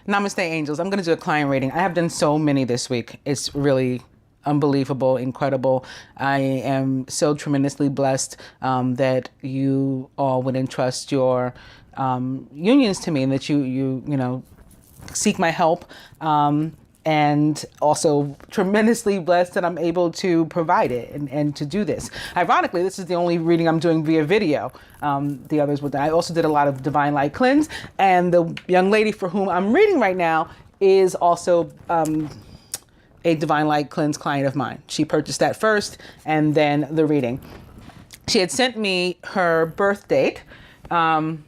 Namaste, angels. I'm going to do a client reading. I have done so many this week. It's really unbelievable, incredible. I am so tremendously blessed that you all would entrust your unions to me, and that you know, seek my help. And also tremendously blessed that I'm able to provide it and to do this. Ironically, this is the only reading I'm doing via video. The others were done. I also did a lot of Divine Light Cleanse, and the young lady for whom I'm reading right now is also a Divine Light Cleanse client of mine. She purchased that first and then the reading. She had sent me her birth date and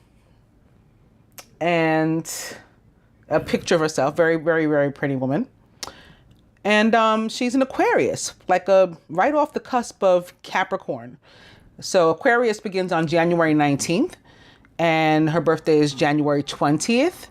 a picture of herself, very, very, very pretty woman. And she's an Aquarius, like right off the cusp of Capricorn. So Aquarius begins on January 19th, and her birthday is January 20th.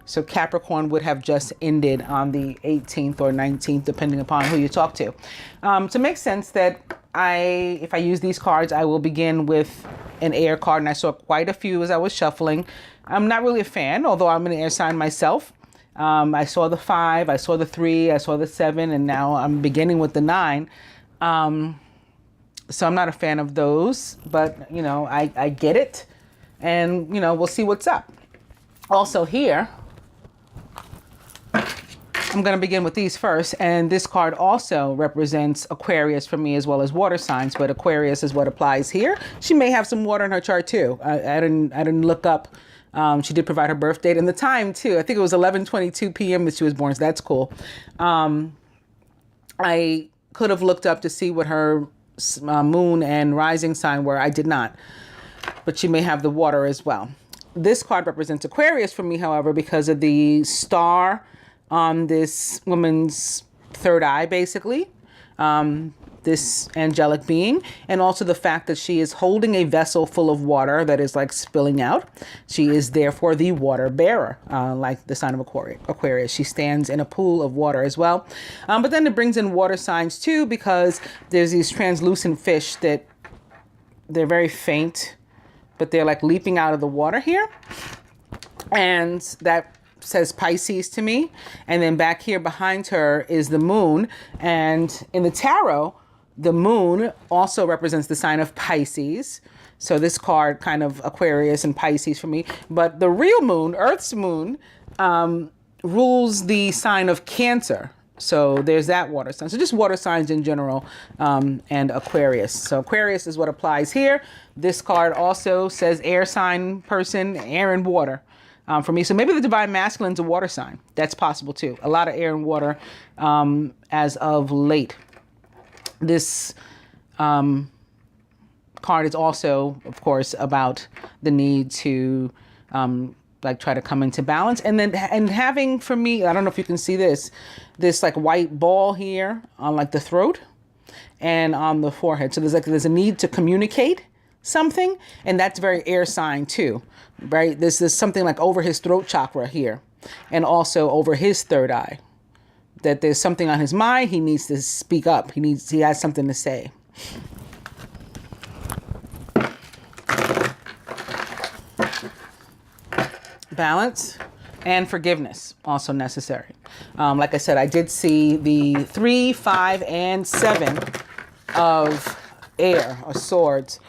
So Capricorn would have just ended on the 18th or 19th, depending upon who you talk to. So it makes sense that if I use these cards, I will begin with an air card, and I saw quite a few as I was shuffling. I'm not really a fan, although I'm an air sign myself. I saw the 5, I saw the 3, I saw the 7, and now I'm beginning with the 9. So I'm not a fan of those, but you know, I get it, and you know, we'll see what's up. Also here, I'm going to begin with these first, and this card also represents Aquarius for me as well as water signs, but Aquarius is what applies here. She may have some water in her chart too. I didn't look up. She did provide her birth date and the time too. I think it was 11:22 p.m. that she was born, so that's cool. I could have looked up to see what her moon and rising sign were. I did not, but she may have the water as well. This card represents Aquarius for me, however, because of the star on this woman's third eye, basically. This angelic being, and also the fact that she is holding a vessel full of water that is like spilling out. She is therefore the water bearer, like the sign of Aquarius. She stands in a pool of water as well. But then it brings in water signs too, because there's these translucent fish that they're very faint, but they're like leaping out of the water here. And that says Pisces to me. And then back here behind her is the moon. And in the tarot, the moon also represents the sign of Pisces. So this card kind of Aquarius and Pisces for me. But the real moon, Earth's moon, rules the sign of Cancer. So there's that water sign. So just water signs in general, and Aquarius. So Aquarius is what applies here. This card also says air sign person, air and water. For me. So maybe the divine masculine's a water sign. That's possible too. A lot of air and water as of late. This card is also, of course, about the need to like try to come into balance. And then having, for me, I don't know if you can see this like white ball here on like the throat and on the forehead. So there's a need to communicate something, and that's very air sign too, right? This is something like over his throat chakra here, and also over his third eye, that there's something on his mind. He needs to speak up. He has something to say. Balance and forgiveness also necessary. Like I said, I did see the 3, 5, and 7 of air or swords.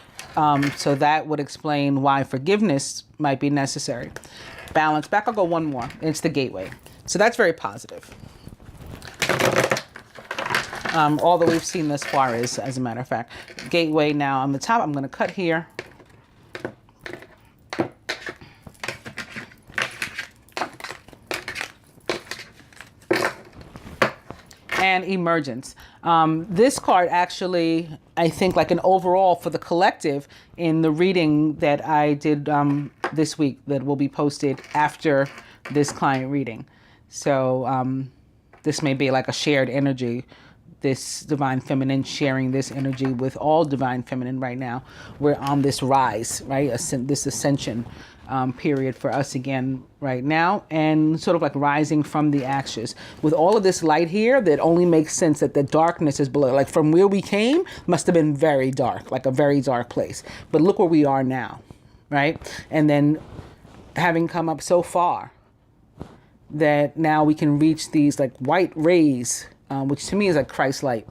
So that would explain why forgiveness might be necessary. Balance. Back, I'll go one more. It's the gateway. So that's very positive. All that we've seen thus far is, as a matter of fact, gateway. Now on the top, I'm going to cut here. And emergence. This card actually, I think, like an overall for the collective in the reading that I did this week that will be posted after this client reading. So this may be like a shared energy, this divine feminine sharing this energy with all divine feminine right now. We're on this rise, right? This ascension period for us again right now, and sort of like rising from the ashes with all of this light here that only makes sense that the darkness is below. Like from where we came must have been very dark, like a very dark place. But look where we are now, right? And then having come up so far, that now we can reach these like white rays, which to me is like Christ light.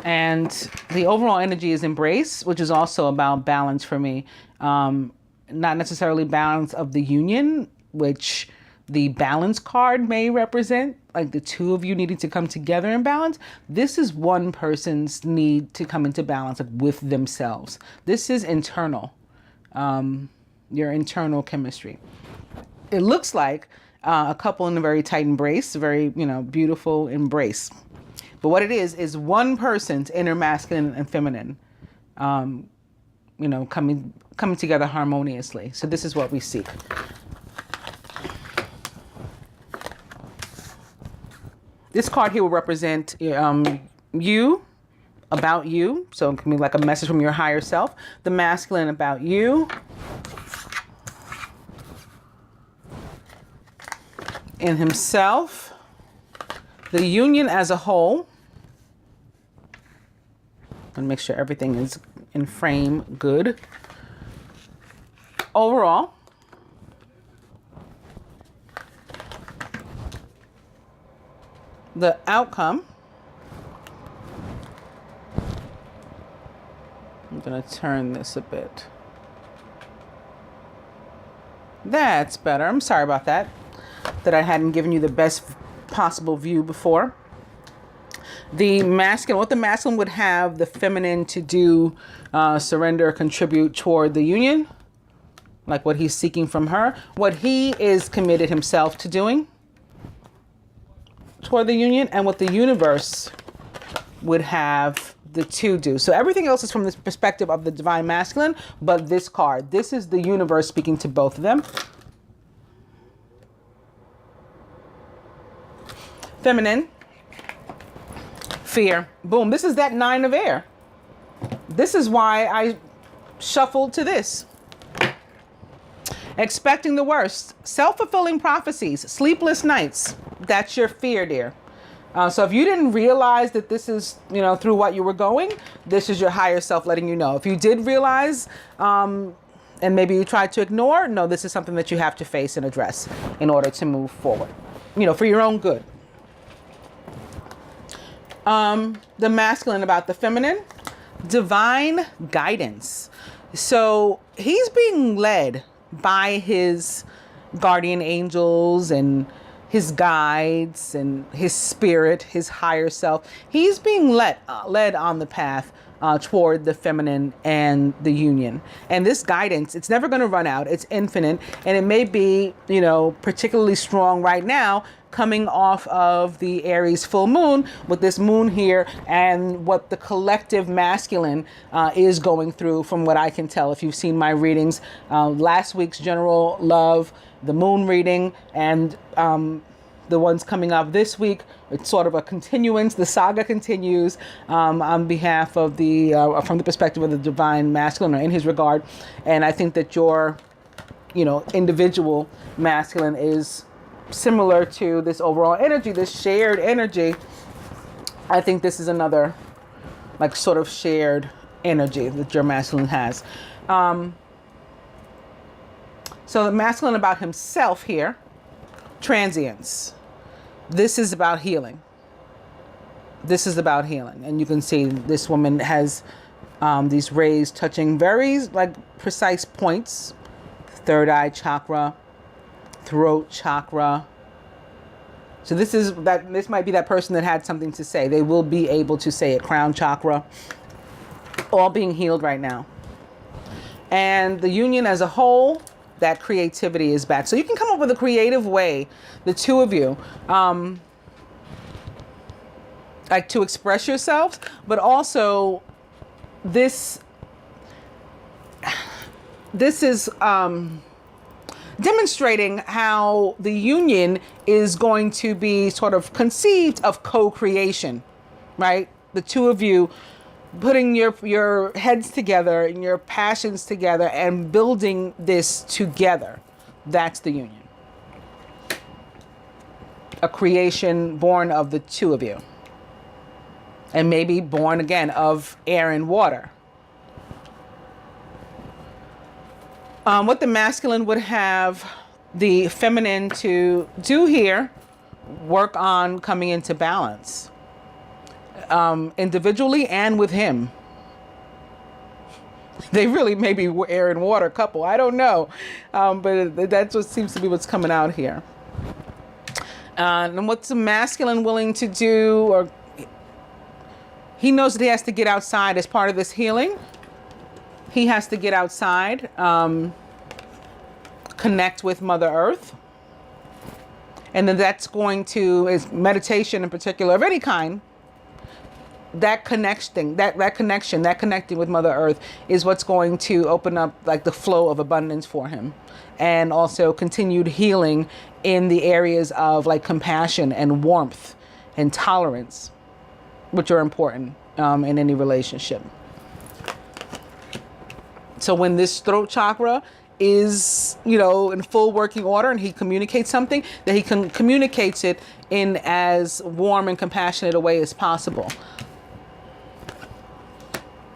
And the overall energy is embrace, which is also about balance for me. Not necessarily balance of the union, which the balance card may represent, like the two of you needing to come together in balance. This is one person's need to come into balance, like, with themselves. This is internal, your internal chemistry. It looks like a couple in a very tight embrace, very, beautiful embrace. But what it is one person's inner masculine and feminine, coming together harmoniously. So this is what we seek. This card here will represent you, about you. So it can be like a message from your higher self. The masculine about you. In himself. The union as a whole. And make sure everything is in frame good. Overall. The outcome. I'm going to turn this a bit. That's better. I'm sorry about that. That I hadn't given you the best possible view before. The masculine, what the masculine would have the feminine to do, surrender, contribute toward the union. Like what he's seeking from her. What he is committed himself to doing toward the union, and what the universe would have the two do. So everything else is from this perspective of the divine masculine, but this card, this is the universe speaking to both of them. Feminine, fear, boom. This is that 9 of air. This is why I shuffled to this. Expecting the worst, self-fulfilling prophecies, sleepless nights. That's your fear, dear. So if you didn't realize that this is, through what you were going, this is your higher self letting you know. If you did realize, and maybe you tried to ignore, no, this is something that you have to face and address in order to move forward, for your own good. The masculine about the feminine, divine guidance. So he's being led by his guardian angels and his guides and his spirit, his higher self. He's being led on the path toward the feminine and the union. And this guidance, it's never going to run out. It's infinite. And it may be, particularly strong right now, coming off of the Aries full moon, with this moon here and what the collective masculine is going through, from what I can tell. If you've seen my readings, last week's general love, the moon reading, and the ones coming up this week, it's sort of a continuance. The saga continues on behalf of the, from the perspective of the divine masculine, or in his regard. And I think that your, individual masculine is similar to this overall energy, this shared energy. I think this is another, like, sort of shared energy that your masculine has. So the masculine about himself here, transience. This is about healing. This is about healing. And you can see this woman has these rays touching very, precise points. Third eye chakra, throat chakra. So this might be that person that had something to say. They will be able to say it. Crown chakra, all being healed right now. And the union as a whole, that creativity is back. So you can come up with a creative way, the two of you, to express yourselves, but also this is demonstrating how the union is going to be sort of conceived of co-creation, right? The two of you putting your heads together and your passions together and building this together. That's the union. A creation born of the two of you. And maybe born again of air and water. What the masculine would have the feminine to do here, work on coming into balance, individually and with him. They really may be air and water couple. I don't know. But that's what seems to be what's coming out here. And what's the masculine willing to do? Or he knows that he has to get outside as part of this healing. He has to get outside, connect with Mother Earth. And then that's going to, is meditation in particular of any kind. That connection, that connecting with Mother Earth is what's going to open up like the flow of abundance for him. And also continued healing in the areas of like compassion and warmth and tolerance, which are important in any relationship. So when this throat chakra is, in full working order and he communicates something, that he communicates it in as warm and compassionate a way as possible.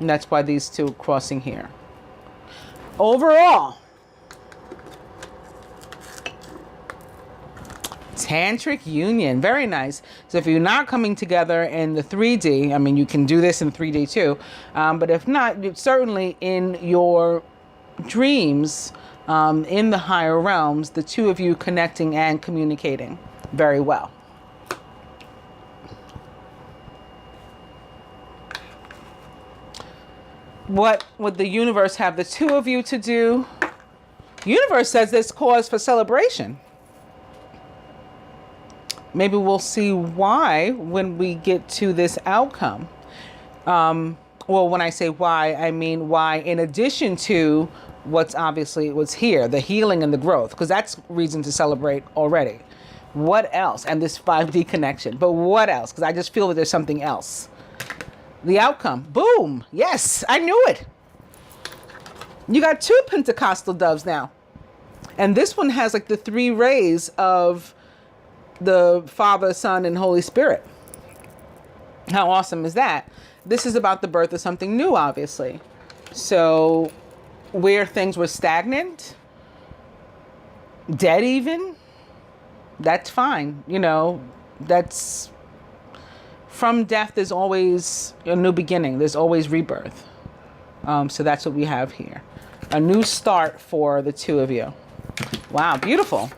And that's why these two are crossing here. Overall, tantric union, very nice. So if you're not coming together in the 3D, I mean, you can do this in 3D too. But if not, certainly in your dreams, in the higher realms, the two of you connecting and communicating very well. What would the universe have the two of you to do? Universe says there's cause for celebration. Maybe we'll see why when we get to this outcome. Well, when I say why, I mean why in addition to what's here, the healing and the growth, because that's reason to celebrate already. What else? And this 5D connection. But what else? Because I just feel that there's something else. The outcome. Boom. Yes, I knew it. You got two Pentecostal doves now. And this one has like the 3 rays of the Father, Son, and Holy Spirit. How awesome is that? This is about the birth of something new, obviously. So where things were stagnant, dead even, that's fine. That's... From death, there's always a new beginning. There's always rebirth. So that's what we have here. A new start for the two of you. Wow, beautiful.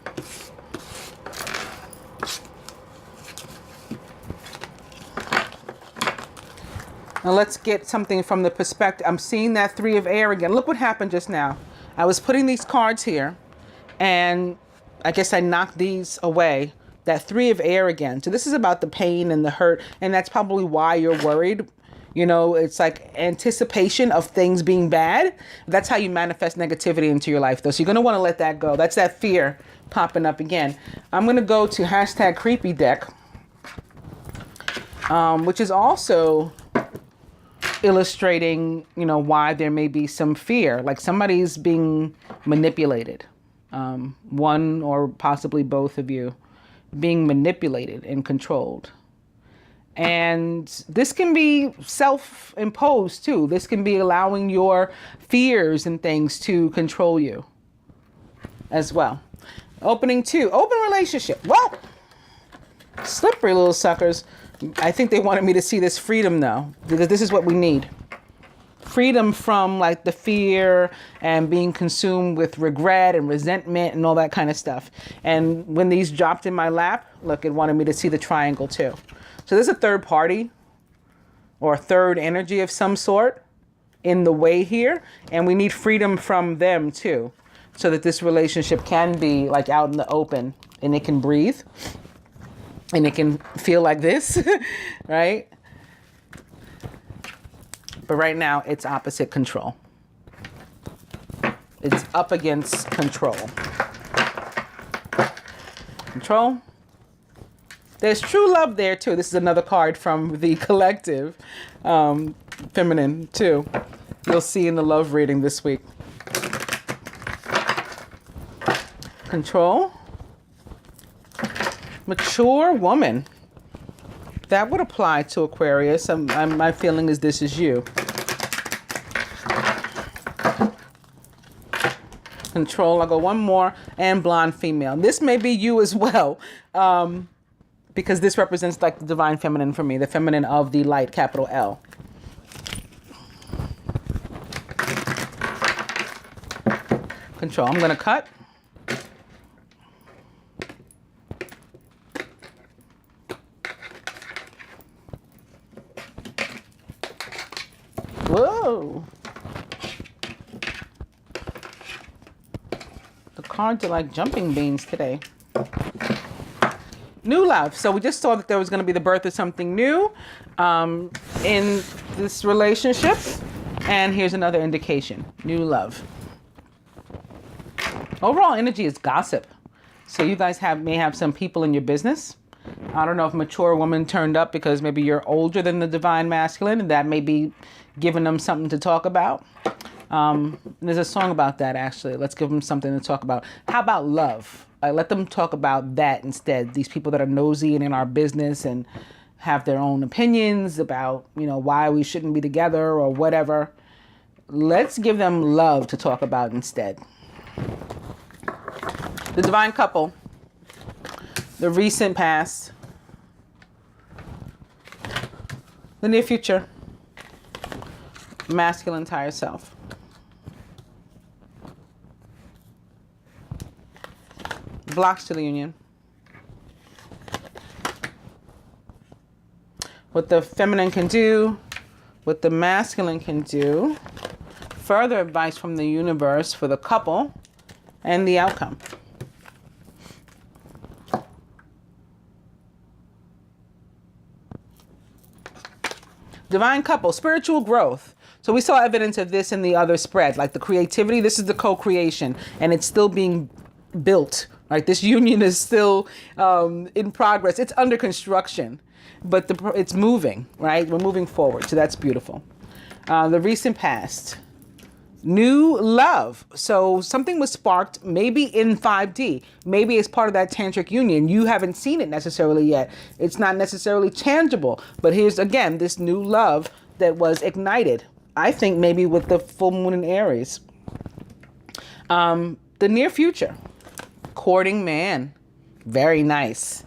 Now let's get something from the perspective. I'm seeing that 3 of air again. Look what happened just now. I was putting these cards here, and I guess I knocked these away. That 3 of air again. So this is about the pain and the hurt. And that's probably why you're worried. It's like anticipation of things being bad. That's how you manifest negativity into your life, though. So you're going to want to let that go. That's that fear popping up again. I'm going to go to #creepy deck, which is also illustrating, why there may be some fear. Like somebody's being manipulated. One or possibly both of you being manipulated and controlled. And this can be self-imposed too. This can be allowing your fears and things to control you as well. Opening 2, open relationship. Well, slippery little suckers. I think they wanted me to see this freedom though, because this is what we need. Freedom from like the fear and being consumed with regret and resentment and all that kind of stuff. And when these dropped in my lap, look, it wanted me to see the triangle too. So there's a third party or a third energy of some sort in the way here. And we need freedom from them too, so that this relationship can be like out in the open and it can breathe and it can feel like this, right? But right now, it's opposite control. It's up against control. Control. There's true love there, too. This is another card from the collective feminine, too. You'll see in the love reading this week. Control. Mature woman. That would apply to Aquarius. My feeling is this is you. Control. I'll go one more. And blonde female. This may be you as well. Because this represents like the divine feminine for me. The feminine of the light, capital L. Control. I'm going to cut. Whoa. The cards are like jumping beans today. New love. So we just saw that there was going to be the birth of something new in this relationship. And here's another indication. New love. Overall energy is gossip. So you guys may have some people in your business. I don't know if mature woman turned up because maybe you're older than the divine masculine, and that may be giving them something to talk about. There's a song about that, actually. Let's give them something to talk about. How about love? Let them talk about that instead. These people that are nosy and in our business and have their own opinions about, why we shouldn't be together or whatever. Let's give them love to talk about instead. The divine couple. The recent past. The near future. Masculine higher self. Blocks to the union. What the feminine can do, what the masculine can do. Further advice from the universe for the couple and the outcome. Divine couple, spiritual growth. So we saw evidence of this in the other spread, like the creativity. This is the co-creation, and it's still being built. Right, this union is still in progress. It's under construction, but it's moving. Right, we're moving forward, so that's beautiful. The recent past, new love. So something was sparked, maybe in 5D, maybe as part of that tantric union. You haven't seen it necessarily yet. It's not necessarily tangible, but here's again this new love that was ignited. I think maybe with the full moon in Aries. The near future. Courting man. Very nice.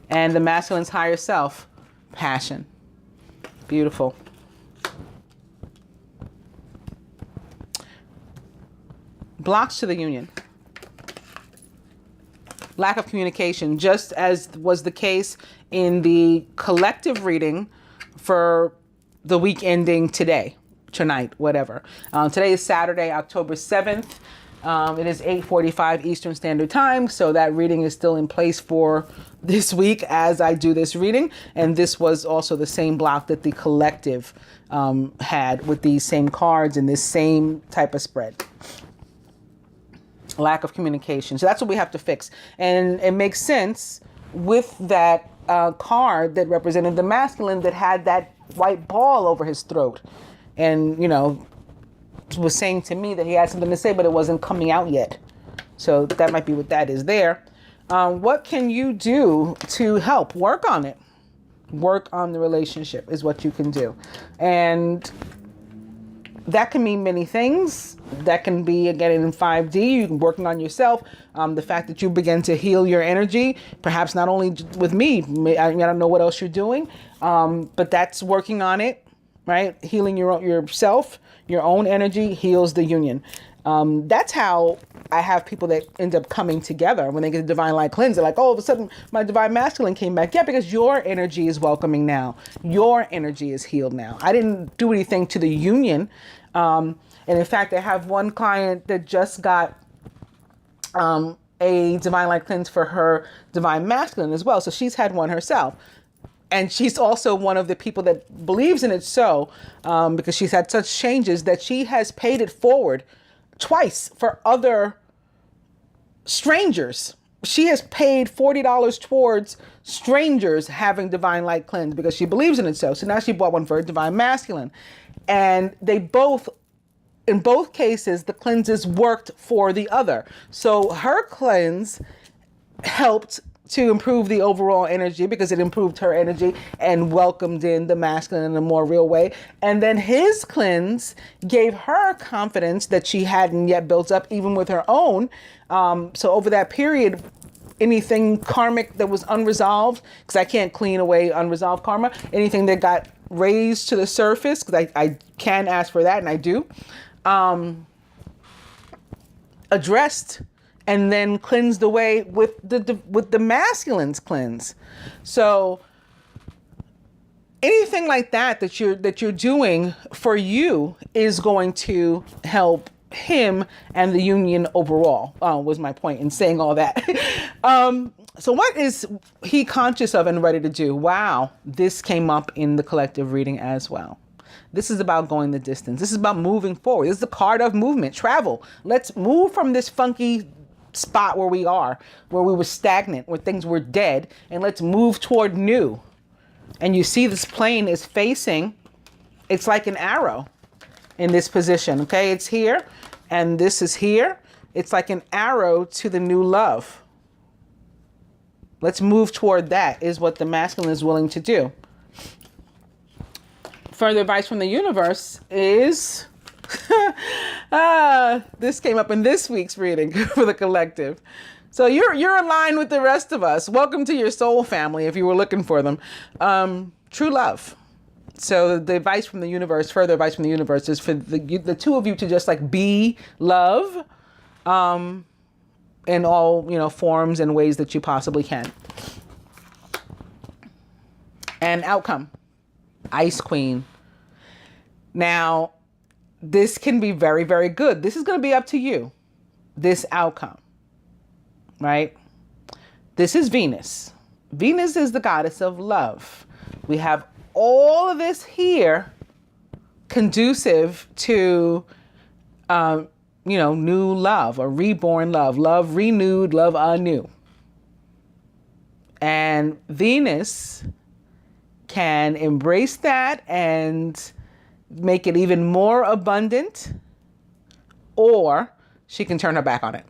And the masculine's higher self. Passion. Beautiful. Blocks to the union. Lack of communication, just as was the case in the collective reading for the week ending today, tonight, whatever. Today is Saturday, October 7th. It is 8:45 Eastern Standard Time, so that reading is still in place for this week as I do this reading. And this was also the same block that the collective had with these same cards and this same type of spread. Lack of communication. So that's what we have to fix. And it makes sense with that card that represented the masculine that had that white ball over his throat. And, was saying to me that he had something to say, but it wasn't coming out yet. So that might be what that is there. What can you do to help? Work on it. Work on the relationship is what you can do. And that can mean many things. That can be, again, in 5D, you can working on yourself. The fact that you begin to heal your energy, perhaps not only with me, I don't know what else you're doing, but that's working on it, right? Healing yourself, your own energy heals the union. That's how I have people that end up coming together when they get a divine light cleanse. They're like, oh, all of a sudden my divine masculine came back. Yeah, because your energy is welcoming now. Your energy is healed now. I didn't do anything to the union. And in fact, I have one client that just got a divine light cleanse for her divine masculine as well. So she's had one herself. And she's also one of the people that believes in it because she's had such changes that she has paid it forward twice for other strangers. She has paid $40 towards strangers having divine light cleanse because she believes in it so. So now she bought one for her divine masculine. And in both cases, the cleanses worked for the other. So her cleanse helped to improve the overall energy because it improved her energy and welcomed in the masculine in a more real way. And then his cleanse gave her confidence that she hadn't yet built up, even with her own. So over that period, anything karmic that was unresolved, because I can't clean away unresolved karma, anything that got raised to the surface, because I can ask for that, and I do, addressed and then cleansed away with the masculine's cleanse. So anything like that you're doing for you is going to help him and the union overall, was my point in saying all that. So what is he conscious of and ready to do? Wow, this came up in the collective reading as well. This is about going the distance. This is about moving forward. This is the card of movement, travel. Let's move from this funky spot where we are, where we were stagnant, where things were dead, and let's move toward new. And you see this plane is facing, it's like an arrow in this position, okay? It's here, and this is here. It's like an arrow to the new love. Let's move toward that, is what the masculine is willing to do. Further advice from the universe is, this came up in this week's reading for the collective. So you're aligned with the rest of us. Welcome to your soul family, if you were looking for them. True love. So the advice from the universe, further advice from the universe, is for the two of you to just like be love, in all, forms and ways that you possibly can. And outcome, Ice Queen. Now, this can be very, very good. This is going to be up to you, this outcome, right? This is Venus. Venus is the goddess of love. We have all of this here conducive to, new love, or reborn love, love renewed, love anew. And Venus can embrace that and make it even more abundant, or she can turn her back on it.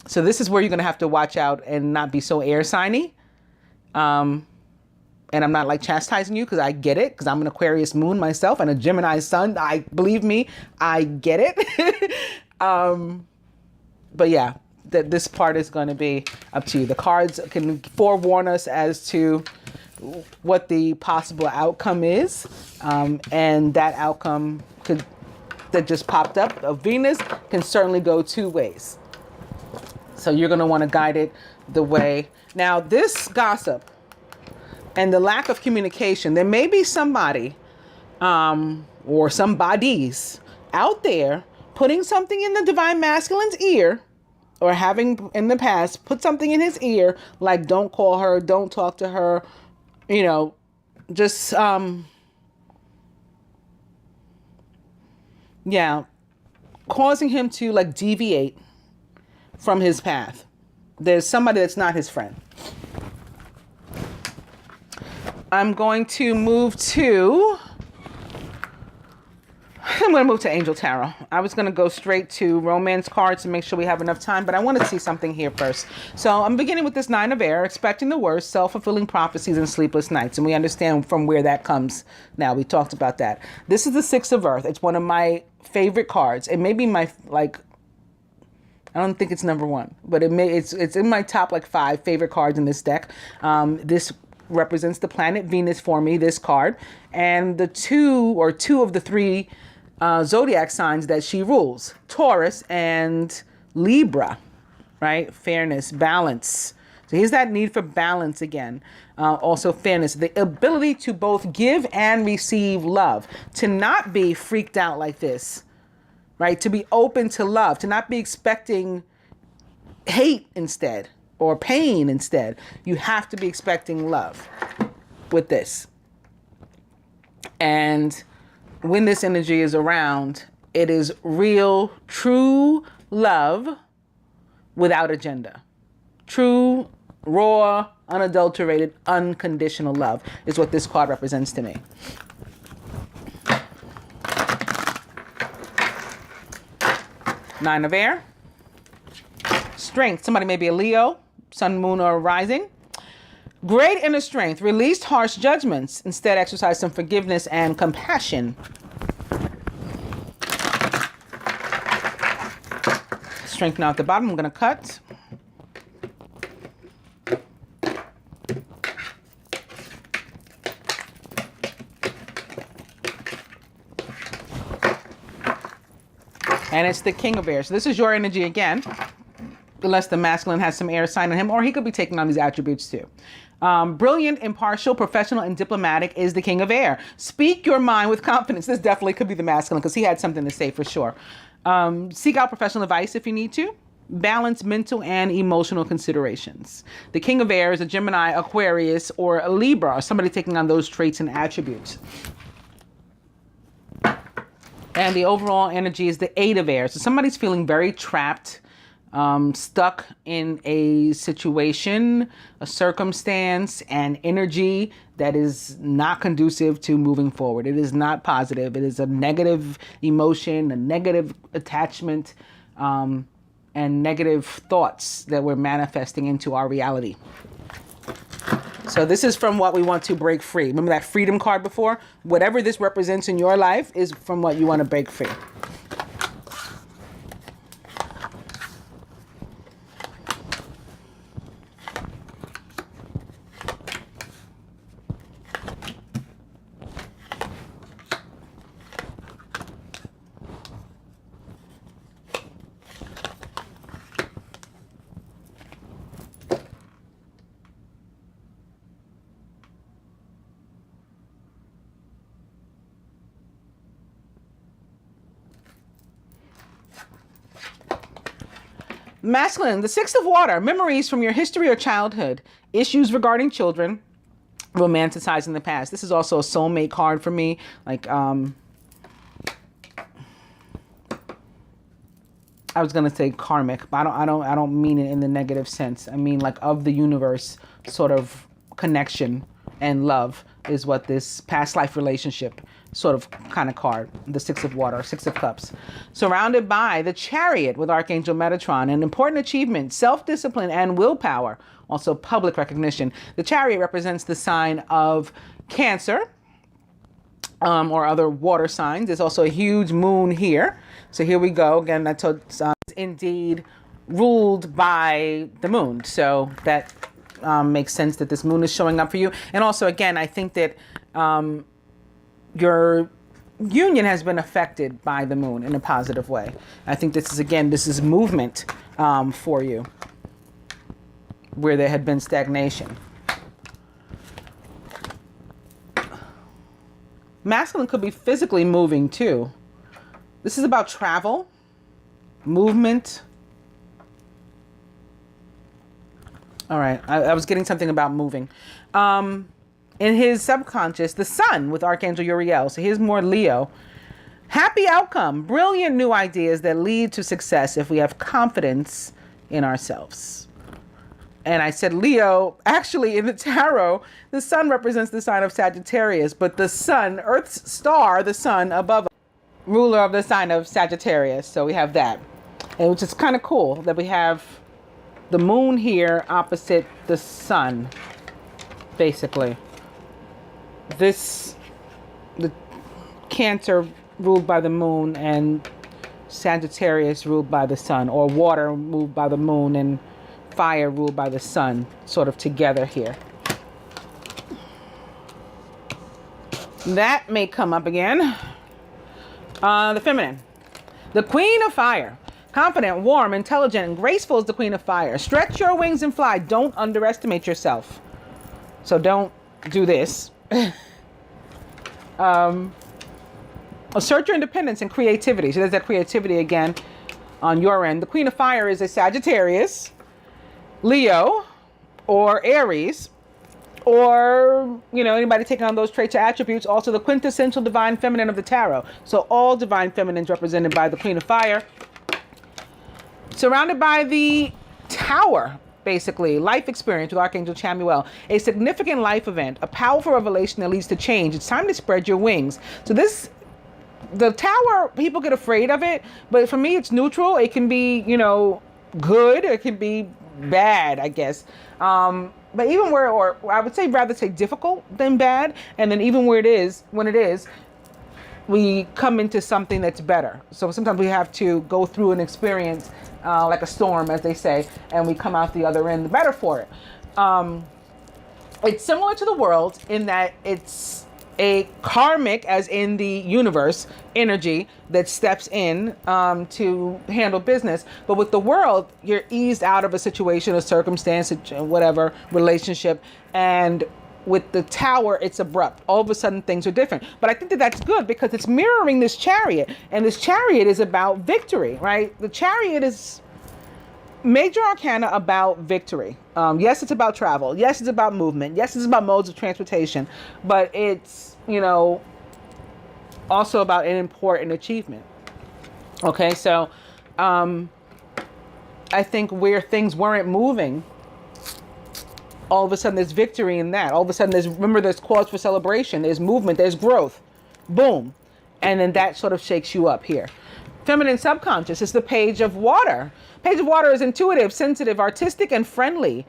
So this is where you're going to have to watch out and not be so air signy. And I'm not like chastising you, because I get it, because I'm an Aquarius moon myself and a Gemini sun. Believe me, I get it. But yeah, this part is going to be up to you. The cards can forewarn us as to what the possible outcome is. And that outcome that just popped up of Venus can certainly go two ways. So you're going to want to guide it the way. Now, this gossip and the lack of communication, there may be somebody or some bodies out there putting something in the divine masculine's ear, or having in the past put something in his ear, like don't call her, don't talk to her, just, causing him to like deviate from his path. There's somebody that's not his friend. I'm going to move to Angel Tarot. I was going to go straight to romance cards to make sure we have enough time, but I want to see something here first. So I'm beginning with this 9 of Air, expecting the worst, self-fulfilling prophecies and sleepless nights. And we understand from where that comes now. We talked about that. This is the 6 of Earth. It's one of my favorite cards. It may be my, I don't think it's number 1, but it's in my top 5 favorite cards in this deck. This represents the planet Venus for me, this card, and the two of the 3 zodiac signs that she rules, Taurus and Libra, right? Fairness, balance. So here's that need for balance again. Also fairness, the ability to both give and receive love, to not be freaked out like this, right? To be open to love, to not be expecting hate instead, or pain instead. You have to be expecting love with this. And when this energy is around, it is real, true love without agenda. True, raw, unadulterated, unconditional love is what this card represents to me. Nine of Air. Strength. Somebody may be a Leo. sun, moon, or rising. Great inner strength. Released harsh judgments. Instead, exercise some forgiveness and compassion. Strengthen out the bottom. I'm going to cut. And it's the King of Air. So this is your energy again, unless the masculine has some air sign on him, or he could be taking on these attributes too. Brilliant, impartial, professional, and diplomatic is the King of Air. Speak your mind with confidence. This definitely could be the masculine because he had something to say for sure. Seek out professional advice if you need to. Balance mental and emotional considerations. The King of Air is a Gemini, Aquarius, or a Libra, or somebody taking on those traits and attributes. And the overall energy is the Eight of Air. So somebody's feeling very trapped, stuck in a situation, a circumstance, and energy that is not conducive to moving forward. It is not positive. It is a negative emotion, a negative attachment, and negative thoughts that we're manifesting into our reality. So this is from what we want to break free. Remember that freedom card before? Whatever this represents in your life is from what you want to break free. Masculine, the Six of Water, memories from your history or childhood, issues regarding children, romanticizing the past. This is also a soulmate card for me. Like, I was gonna say karmic, but I don't mean it in the negative sense. I mean like of the universe sort of connection and love is what this past life relationship sort of kind of card, the Six of Water, Six of Cups. Surrounded by the Chariot with Archangel Metatron, an important achievement, self-discipline and willpower, also public recognition. The Chariot represents the sign of Cancer, or other water signs. There's also a huge moon here. So here we go. Again, that's indeed ruled by the moon. So that makes sense that this moon is showing up for you. And also, again, I think that your union has been affected by the moon in a positive way. I think this is movement for you where there had been stagnation. Masculine could be physically moving too. This is about travel, movement. All right, I was getting something about moving. In his subconscious, the Sun with Archangel Uriel. So here's more Leo. Happy outcome, brilliant new ideas that lead to success if we have confidence in ourselves. And I said Leo, actually in the tarot, the Sun represents the sign of Sagittarius, but the Sun, Earth's star, the Sun above, ruler of the sign of Sagittarius. So we have that, and which is kind of cool that we have the moon here opposite the Sun, basically. The Cancer ruled by the moon and Sagittarius ruled by the Sun, or water ruled by the moon and fire ruled by the Sun, sort of together here. That may come up again. The feminine. The Queen of Fire. Confident, warm, intelligent, and graceful is the Queen of Fire. Stretch your wings and fly. Don't underestimate yourself. So don't do this. Assert your independence and creativity. So there's that creativity again on your end. The Queen of Fire is a Sagittarius, Leo, or Aries, or, anybody taking on those traits or attributes. Also the quintessential divine feminine of the tarot. So all divine feminines represented by the Queen of Fire. Surrounded by the Tower, basically, life experience with Archangel Chamuel, a significant life event, a powerful revelation that leads to change. It's time to spread your wings. So the Tower, people get afraid of it, but for me, it's neutral. It can be, good. It can be bad, I guess. But even where, or I would say rather say difficult than bad. And then even where it is, when it is, we come into something that's better. So sometimes we have to go through an experience like a storm, as they say, and we come out the other end the better for it. It's similar to the world in that it's a karmic, as in the universe, energy that steps in to handle business. But with the world, you're eased out of a situation, a circumstance, whatever, relationship. And with the tower, it's abrupt. All of a sudden, things are different. But I think that that's good because it's mirroring this chariot. And this chariot is about victory, right? The chariot is major arcana about victory. Yes, it's about travel. Yes, it's about movement. Yes, it's about modes of transportation. But it's, also about an important achievement. Okay, so I think where things weren't moving, all of a sudden there's victory in that. All of a sudden there's cause for celebration. There's movement. There's growth. Boom. And then that sort of shakes you up here. Feminine subconscious is the page of water. Page of water is intuitive, sensitive, artistic, and friendly.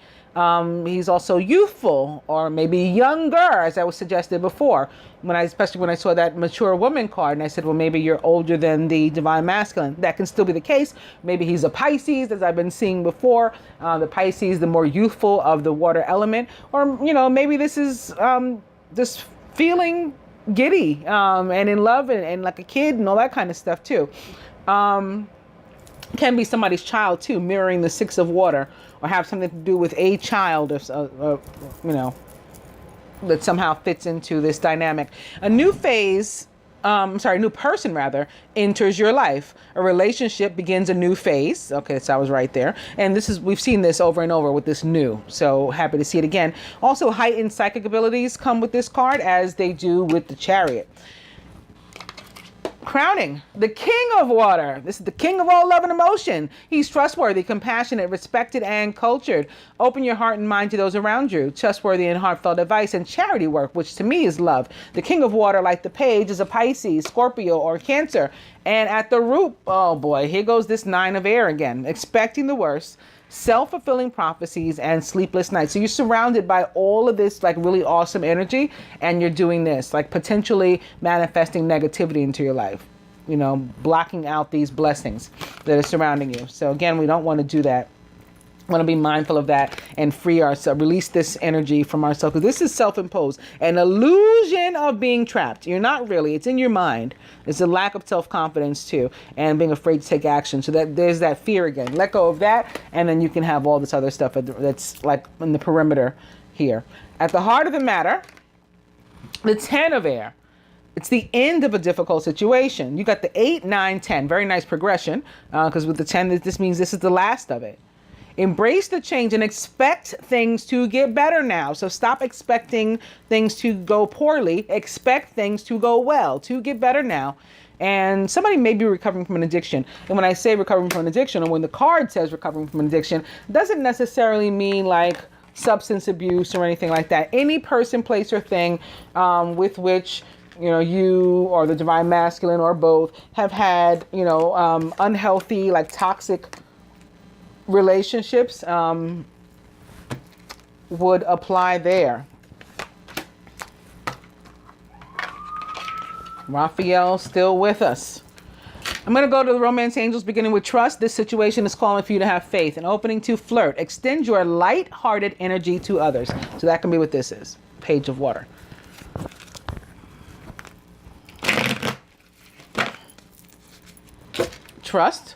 He's also youthful, or maybe younger, as I was suggested before. Especially when I saw that mature woman card, and I said, well, maybe you're older than the divine masculine. That can still be the case. Maybe he's a Pisces, as I've been seeing before. The Pisces, the more youthful of the water element, or maybe this is just feeling giddy and in love and like a kid and all that kind of stuff too. Can be somebody's child too, mirroring the Six of Water, or have something to do with a child, that somehow fits into this dynamic. A new phase, new person rather, enters your life. A relationship begins a new phase. Okay, so I was right there. And we've seen this over and over with this new. So happy to see it again. Also, heightened psychic abilities come with this card, as they do with the Chariot. Crowning, the King of Water. This is the king of all love and emotion. He's trustworthy, compassionate, respected, and cultured. Open your heart and mind to those around you. Trustworthy and heartfelt advice and charity work, which to me is love. The King of Water, like the page, is a Pisces, Scorpio, or Cancer. And at the root, oh boy, here goes this Nine of Air again. Expecting the worst, self-fulfilling prophecies, and sleepless nights. So you're surrounded by all of this like really awesome energy, and you're doing this, like potentially manifesting negativity into your life, blocking out these blessings that are surrounding you. So again, we don't want to do that. We want to be mindful of that and free ourselves, release this energy from ourselves, because this is self-imposed, an illusion of being trapped. You're not really, it's in your mind. It's a lack of self-confidence too, and being afraid to take action. So that there's that fear again. Let go of that, and then you can have all this other stuff that's like in the perimeter here. At the heart of the matter, the 10 of Air. It's the end of a difficult situation. You got the 8, 9, 10. Very nice progression, because with the 10, this means this is the last of it. Embrace the change and expect things to get better now. So stop expecting things to go poorly. Expect things to go well, to get better now. And somebody may be recovering from an addiction. And when I say recovering from an addiction, or when the card says recovering from an addiction, doesn't necessarily mean like substance abuse or anything like that. Any person, place, or thing with which you or the divine masculine or both have had, unhealthy, like toxic relationships would apply there. Raphael still with us. I'm going to go to the Romance Angels, beginning with trust. This situation is calling for you to have faith. An opening to flirt. Extend your light-hearted energy to others. So that can be what this is. Page of Water. Trust.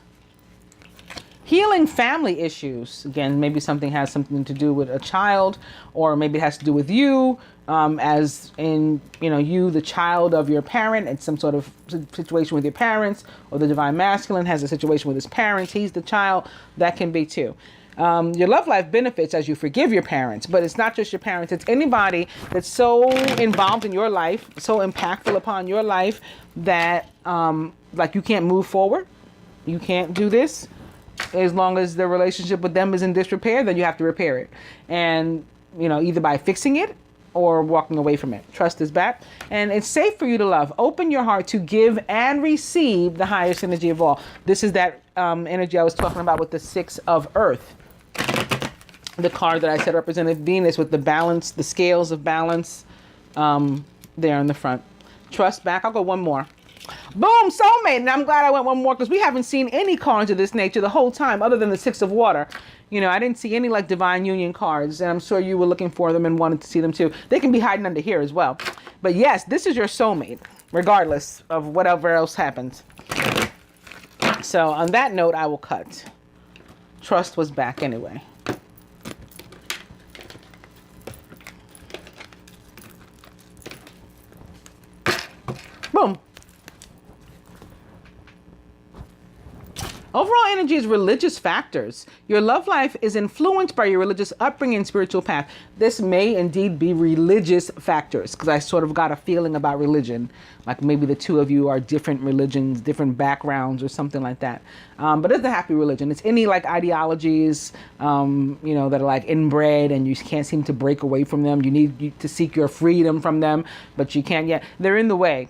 Healing family issues. Again, maybe something has something to do with a child, or maybe it has to do with you, as in, you, the child of your parent, and some sort of situation with your parents, or the divine masculine has a situation with his parents. He's the child. That can be too. Your love life benefits as you forgive your parents, but it's not just your parents. It's anybody that's so involved in your life, so impactful upon your life that, like you can't move forward. You can't do this. As long as the relationship with them is in disrepair, then you have to repair it. And, either by fixing it or walking away from it. Trust is back. And it's safe for you to love. Open your heart to give and receive the highest energy of all. This is that energy I was talking about with the 6 of Earth. the card that I said represented Venus with the balance, the scales of balance there in the front. Trust back. I'll go one more. Boom, soulmate. And I'm glad I went one more because we haven't seen any cards of this nature the whole time other than the Six of Water. You know, I didn't see any like divine union cards, and I'm sure you were looking for them and wanted to see them too. They can be hiding under here as well. But yes, this is your soulmate, regardless of whatever else happens. So on that note, I will cut. Trust was back anyway. Boom. Overall energy is religious factors. Your love life is influenced by your religious upbringing and spiritual path. This may indeed be religious factors, because I sort of got a feeling about religion. Like maybe the two of you are different religions, different backgrounds or something like that. But it's a happy religion. It's any like ideologies, you know, that are like inbred and you can't seem to break away from them. You need to seek your freedom from them, but you can't yet. They're in the way.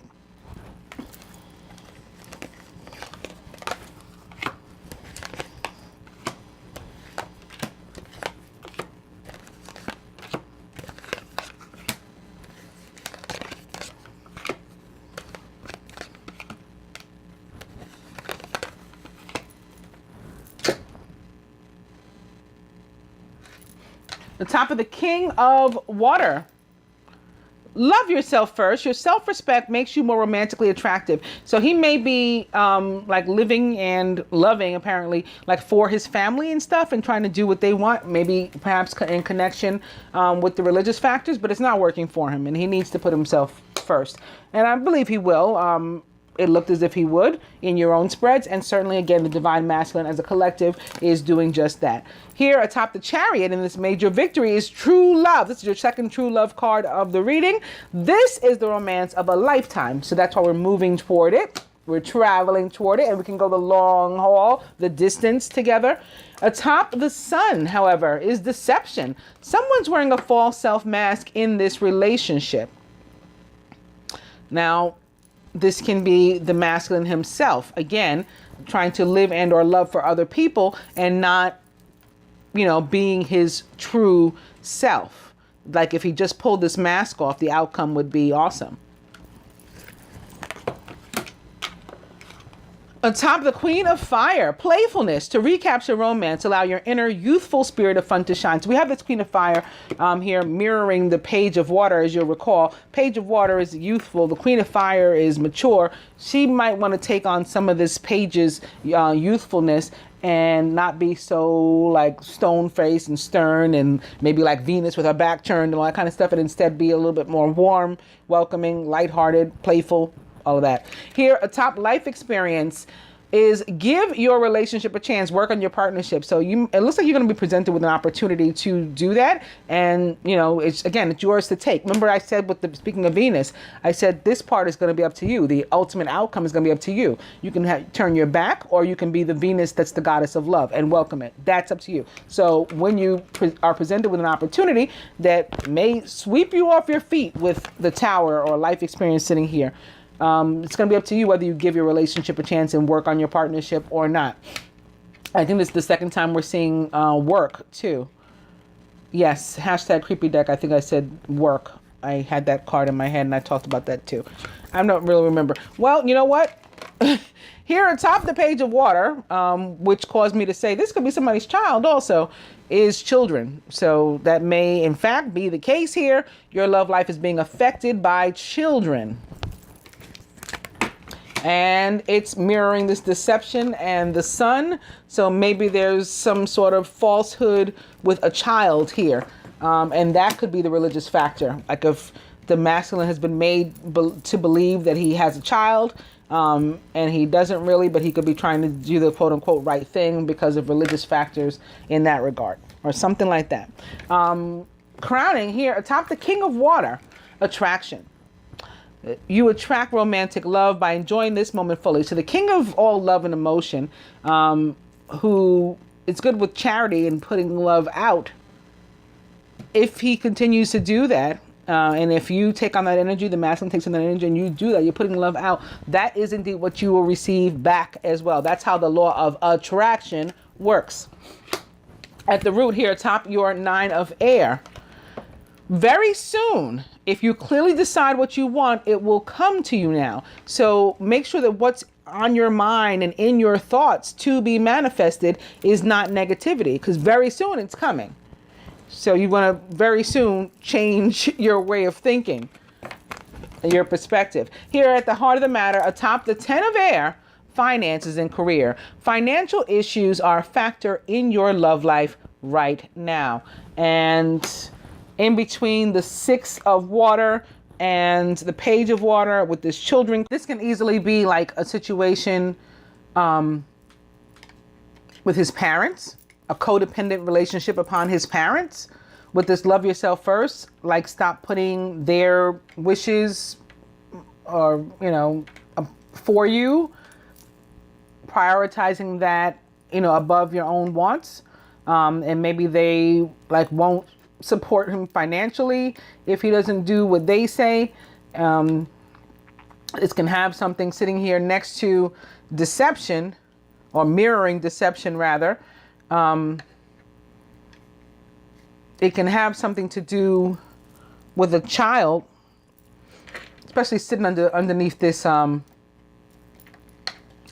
The top of the King of Water. Love yourself first. Your self-respect makes you more romantically attractive. So he may be like living and loving, apparently, like for his family and stuff and trying to do what they want, maybe perhaps in connection with the religious factors, but it's not working for him and he needs to put himself first. And I believe he will. It looked as if he would in your own spreads. And certainly, again, the Divine Masculine as a collective is doing just that. Here atop the Chariot in this major victory is true love. This is your second true love card of the reading. This is the romance of a lifetime. So that's why we're moving toward it. We're traveling toward it and we can go the long haul, the distance together. Atop the Sun, however, is deception. Someone's wearing a false self mask in this relationship. Now, this can be the masculine himself, again, trying to live and or love for other people and not, you know, being his true self. Like if he just pulled this mask off, the outcome would be awesome. Atop the Queen of Fire, playfulness to recapture romance, allow your inner youthful spirit of fun to shine. So we have this Queen of Fire here mirroring the Page of Water, as you'll recall. Page of Water is youthful. The Queen of Fire is mature. She might want to take on some of this Page's youthfulness and not be so like stone-faced and stern and maybe like Venus with her back turned and all that kind of stuff, and instead be a little bit more warm, welcoming, lighthearted, playful. All of that. Here, atop life experience is give your relationship a chance, work on your partnership. So it looks like you're going to be presented with an opportunity to do that. And, you know, it's yours to take. Remember I said speaking of Venus, I said this part is going to be up to you. The ultimate outcome is going to be up to you. You can turn your back or you can be the Venus that's the goddess of love and welcome it. That's up to you. So when you are presented with an opportunity that may sweep you off your feet with the Tower or life experience sitting here, it's going to be up to you whether you give your relationship a chance and work on your partnership or not. I think this is the second time we're seeing work too. Yes, hashtag creepy deck. I think I said work. I had that card in my head and I talked about that too. I don't really remember. Well, you know what? Here atop the Page of Water, which caused me to say this could be somebody's child also, is children. So that may in fact be the case here. Your love life is being affected by children. And it's mirroring this deception and the Sun. So maybe there's some sort of falsehood with a child here. And that could be the religious factor. Like if the masculine has been made to believe that he has a child, and he doesn't really, but he could be trying to do the quote unquote right thing because of religious factors in that regard or something like that. Crowning here atop the King of Water, attraction. You attract romantic love by enjoying this moment fully. So the king of all love and emotion, who is good with charity and putting love out, if he continues to do that, and if you take on that energy, the masculine takes on that energy, and you do that, you're putting love out, that is indeed what you will receive back as well. That's how the law of attraction works. at the root here, atop your 9 of air. Very soon, if you clearly decide what you want, it will come to you now. So make sure that what's on your mind and in your thoughts to be manifested is not negativity, because very soon it's coming. So you want to very soon change your way of thinking, your perspective. Here at the heart of the matter, atop the 10 of air, finances and career. Financial issues are a factor in your love life right now. And in between the 6 of water and the page of water with this children, this can easily be like a situation with his parents, a codependent relationship upon his parents. With this love yourself first, like stop putting their wishes or, for you, prioritizing that, above your own wants. And maybe they won't support him financially if he doesn't do what they say. It can have something sitting here next to deception, or mirroring deception rather. It can have something to do with a child, especially sitting underneath this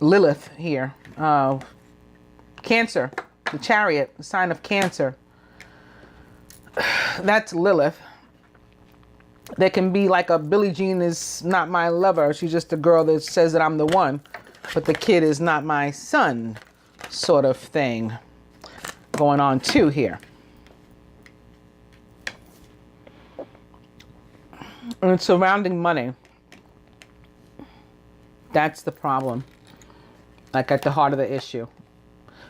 Lilith here. Cancer, the Chariot, the sign of Cancer. That's Lilith. There can be like a Billie Jean is not my lover. She's just a girl that says that I'm the one, but the kid is not my son, sort of thing going on too here. And it's surrounding money. That's the problem. Like at the heart of the issue.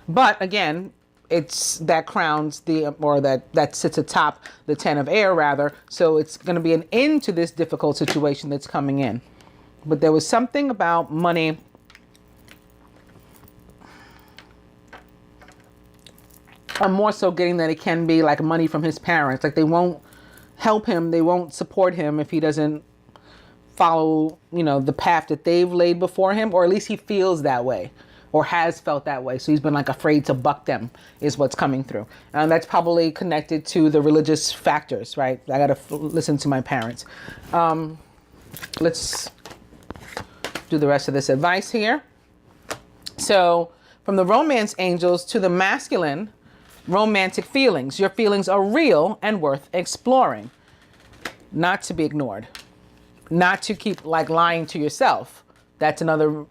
But again, it's that crowns that sits atop the 10 of air rather. So it's going to be an end to this difficult situation that's coming in. But there was something about money. I'm more so getting that it can be like money from his parents. Like they won't help him. They won't support him if he doesn't follow, the path that they've laid before him, or at least he feels that way or has felt that way. So he's been afraid to buck them is what's coming through. And that's probably connected to the religious factors, right? I got to listen to my parents. Let's do the rest of this advice here. So from the romance angels to the masculine, romantic feelings. Your feelings are real and worth exploring. Not to be ignored. Not to keep lying to yourself. That's another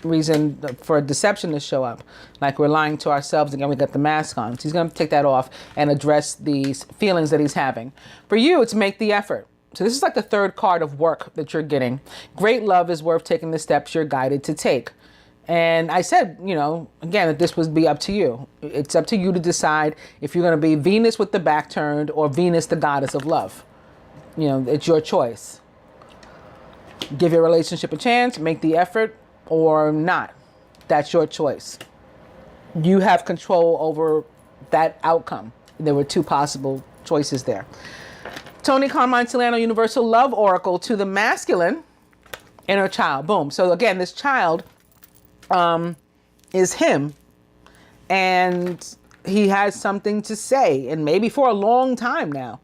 reason for deception to show up. Like we're lying to ourselves. Again, we got the mask on. So he's going to take that off and address these feelings that he's having. For you, it's make the effort. So this is like the third card of work that you're getting. Great love is worth taking the steps you're guided to take. And I said, again, that this would be up to you. It's up to you to decide if you're going to be Venus with the back turned or Venus, the goddess of love. It's your choice. Give your relationship a chance, make the effort or not. That's your choice. You have control over that outcome. There were 2 possible choices there. Tony Carmine Solano Universal Love Oracle to the masculine inner child. Boom. So again, this child is him, and he has something to say, and maybe for a long time now.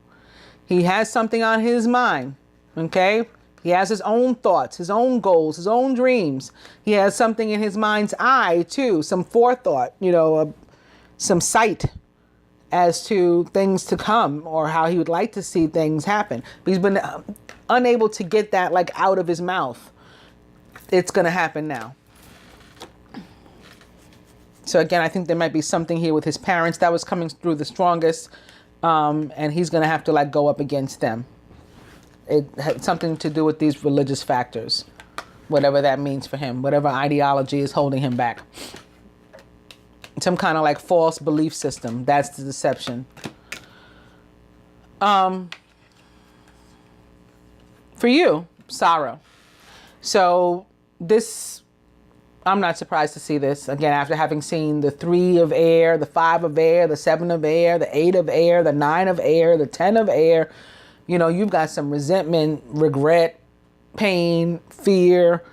He has something on his mind, okay? He has his own thoughts, his own goals, his own dreams. He has something in his mind's eye, too, some forethought, some sight as to things to come or how he would like to see things happen. But he's been unable to get that out of his mouth. It's going to happen now. So again, I think there might be something here with his parents that was coming through the strongest. And he's going to have to go up against them. It had something to do with these religious factors, whatever that means for him, whatever ideology is holding him back. Some kind of false belief system. That's the deception. For you, sorrow. So this, I'm not surprised to see this. Again, after having seen the 3 of air, the 5 of air, the 7 of air, the 8 of air, the 9 of air, the 10 of air, you've got some resentment, regret, pain, fear,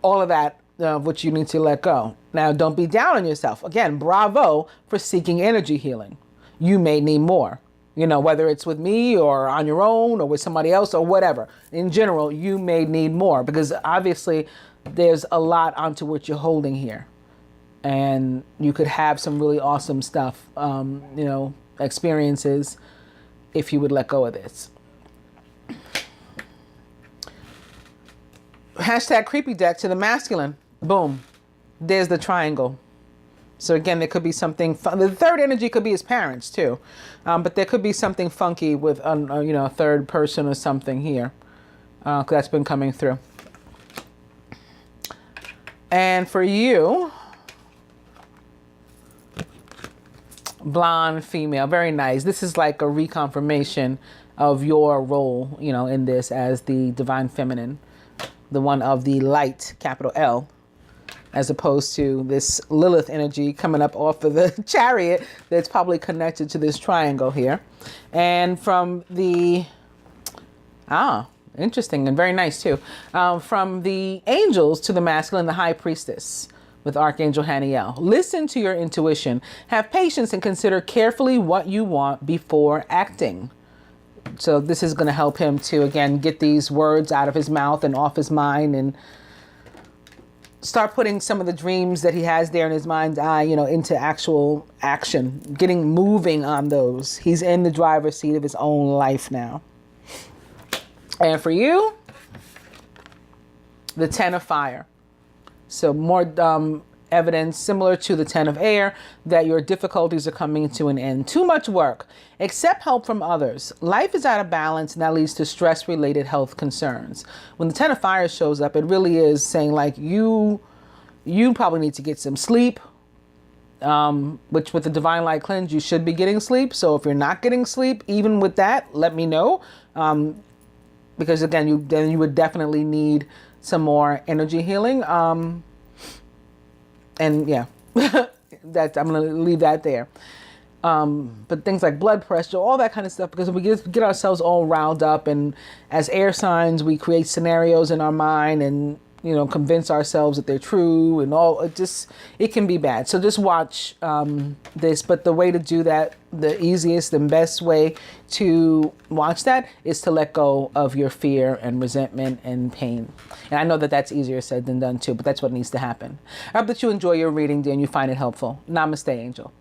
all of that, which you need to let go. Now, don't be down on yourself. Again, bravo for seeking energy healing. You may need more, whether it's with me or on your own or with somebody else or whatever. In general, you may need more because obviously there's a lot onto what you're holding here. And you could have some really awesome stuff, experiences if you would let go of this. Hashtag creepy deck to the masculine. Boom. There's the triangle. So again, there could be something. The third energy could be his parents too, but there could be something funky with a third person or something here. That's been coming through. And for you, blonde female, very nice. This is like a reconfirmation of your role, in this as the divine feminine, the one of the light, capital L, as opposed to this Lilith energy coming up off of the chariot that's probably connected to this triangle here. And from the, interesting and very nice too, from the angels to the masculine, the high priestess with Archangel Haniel. Listen to your intuition. Have patience and consider carefully what you want before acting. So this is going to help him to, again, get these words out of his mouth and off his mind and start putting some of the dreams that he has there in his mind's eye, into actual action, moving on those. He's in the driver's seat of his own life now. And for you, the 10 of fire. So more evidence similar to the 10 of air that your difficulties are coming to an end. Too much work. Accept help from others. Life is out of balance and that leads to stress-related health concerns. When the 10 of fire shows up, it really is saying like you probably need to get some sleep, which with the divine light cleanse, you should be getting sleep. So if you're not getting sleep, even with that, let me know. Because again, you would definitely need some more energy healing. And yeah, I'm going to leave that there. But things like blood pressure, all that kind of stuff, because we get ourselves all riled up, and as air signs, we create scenarios in our mind and, convince ourselves that they're true and all. It can be bad. So just watch this. But the way to do that, the easiest and best way to watch that is to let go of your fear and resentment and pain. And I know that that's easier said than done too, but that's what needs to happen. I hope that you enjoy your reading, dear, and you find it helpful. Namaste, Angel.